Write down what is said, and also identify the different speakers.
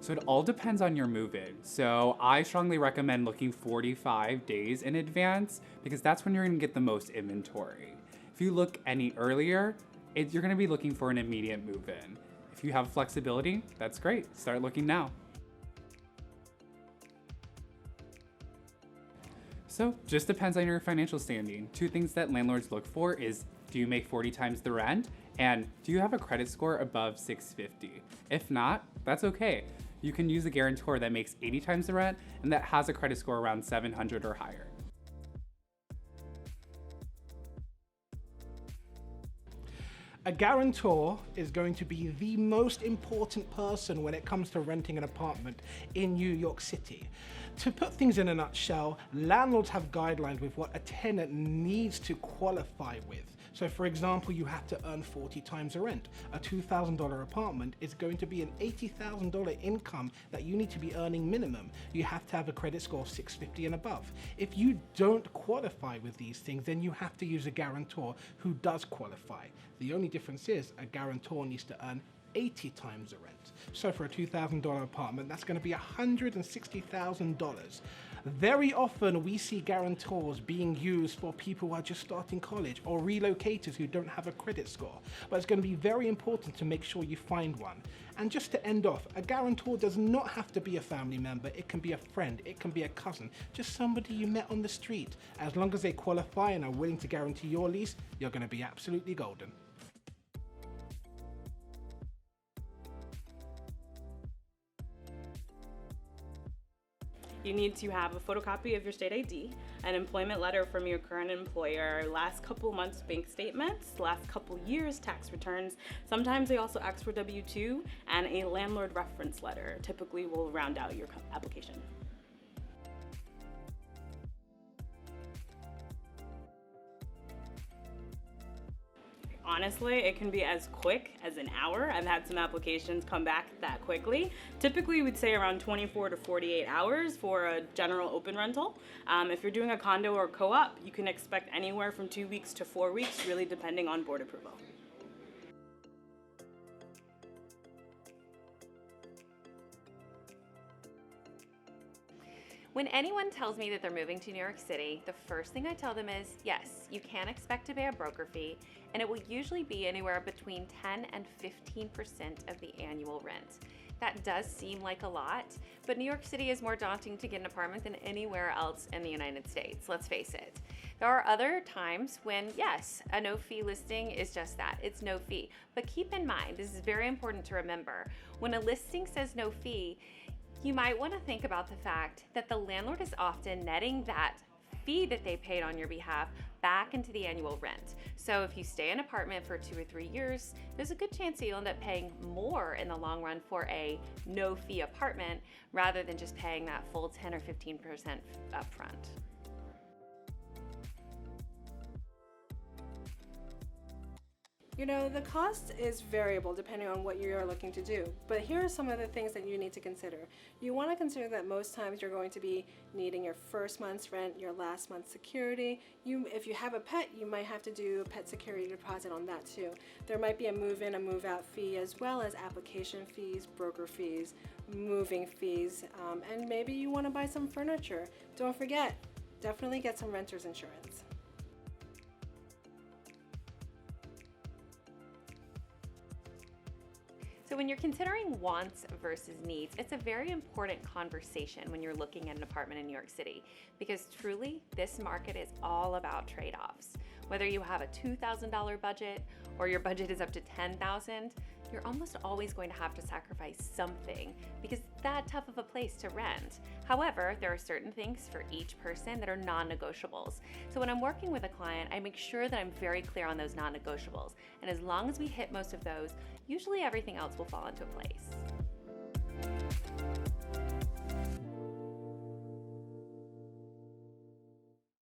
Speaker 1: So it all depends on your move-in. So I strongly recommend looking 45 days in advance because that's when you're gonna get the most inventory. If you look any earlier, you're gonna be looking for an immediate move-in. If you have flexibility, that's great. Start looking now. So just depends on your financial standing. Two things that landlords look for is, do you make 40 times the rent? And do you have a credit score above 650? If not, that's okay. You can use a guarantor that makes 80 times the rent and that has a credit score around 700 or higher.
Speaker 2: A guarantor is going to be the most important person when it comes to renting an apartment in New York City. To put things in a nutshell, landlords have guidelines with what a tenant needs to qualify with. So for example, you have to earn 40 times the rent. A $2,000 apartment is going to be an $80,000 income that you need to be earning minimum. You have to have a credit score of 650 and above. If you don't qualify with these things, then you have to use a guarantor who does qualify. The only difference is a guarantor needs to earn 80 times the rent. So for a $2,000 apartment, that's going to be $160,000. Very often we see guarantors being used for people who are just starting college or relocators who don't have a credit score. But it's going to be very important to make sure you find one. And just to end off, a guarantor does not have to be a family member. It can be a friend, it can be a cousin, just somebody you met on the street. As long as they qualify and are willing to guarantee your lease, you're going to be absolutely golden.
Speaker 3: You need to have a photocopy of your state ID, an employment letter from your current employer, last couple months bank statements, last couple years tax returns. Sometimes they also ask for W-2, and a landlord reference letter typically will round out your application. Honestly, it can be as quick as an hour. I've had some applications come back that quickly. Typically, we'd say around 24 to 48 hours for a general open rental. If you're doing a condo or co-op, you can expect anywhere from 2 weeks to 4 weeks, really depending on board approval.
Speaker 4: When anyone tells me that they're moving to New York City, the first thing I tell them is, yes, you can expect to pay a broker fee, and it will usually be anywhere between 10 and 15% of the annual rent. That does seem like a lot, but New York City is more daunting to get an apartment than anywhere else in the United States, let's face it. There are other times when, yes, a no-fee listing is just that, it's no fee. But keep in mind, this is very important to remember, when a listing says no fee, you might want to think about the fact that the landlord is often netting that fee that they paid on your behalf back into the annual rent. So if you stay in an apartment for 2 or 3 years, there's a good chance that you'll end up paying more in the long run for a no fee apartment rather than just paying that full 10 or 15% upfront.
Speaker 5: You know, the cost is variable depending on what you're looking to do, but here are some of the things that you need to consider. You want to consider that most times you're going to be needing your first month's rent, your last month's security. If you have a pet, you might have to do a pet security deposit on that too. There might be a move-in, a move-out fee, as well as application fees, broker fees, moving fees, and maybe you want to buy some furniture. Don't forget, definitely get some renter's insurance.
Speaker 4: So when you're considering wants versus needs, it's a very important conversation when you're looking at an apartment in New York City, because truly this market is all about trade-offs. Whether you have a $2,000 budget or your budget is up to $10,000, you're almost always going to have to sacrifice something because it's that tough of a place to rent. However, there are certain things for each person that are non-negotiables. So when I'm working with a client, I make sure that I'm very clear on those non-negotiables. And as long as we hit most of those, usually everything else will fall into place.